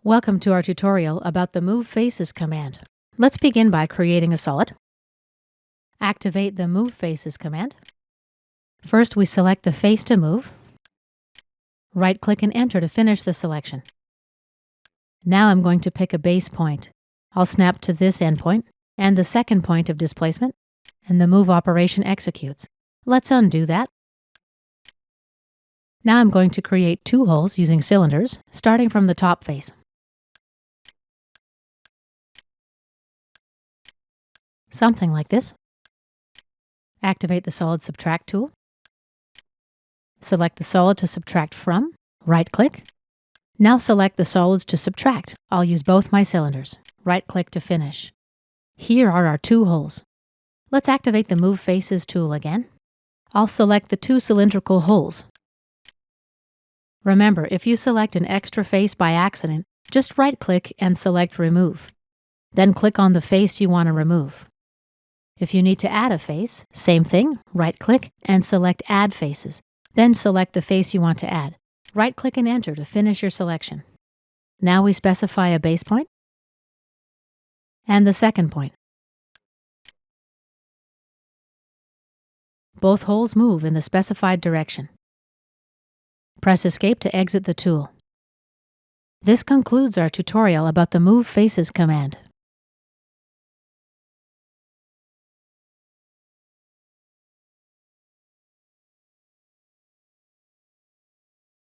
Welcome to our tutorial about the Move Faces command. Let's begin by creating a solid. Activate the Move Faces command. First, we select the face to move. Right-click and enter to finish the selection. Now I'm going to pick a base point. I'll snap to this endpoint and the second point of displacement, and the move operation executes. Let's undo that. Now I'm going to create two holes using cylinders, starting from the top face. Something like this. Activate the Solid Subtract tool. Select the solid to subtract from, right-click. Now select the solids to subtract. I'll use both my cylinders. Right-click to finish. Here are our two holes. Let's activate the Move Faces tool again. I'll select the two cylindrical holes. Remember, if you select an extra face by accident, just right-click and select Remove. Then click on the face you want to remove. If you need to add a face, same thing, right-click and select Add Faces. Then select the face you want to add. Right-click and enter to finish your selection. Now we specify a base point and the second point. Both holes move in the specified direction. Press Escape to exit the tool. This concludes our tutorial about the Move Faces command.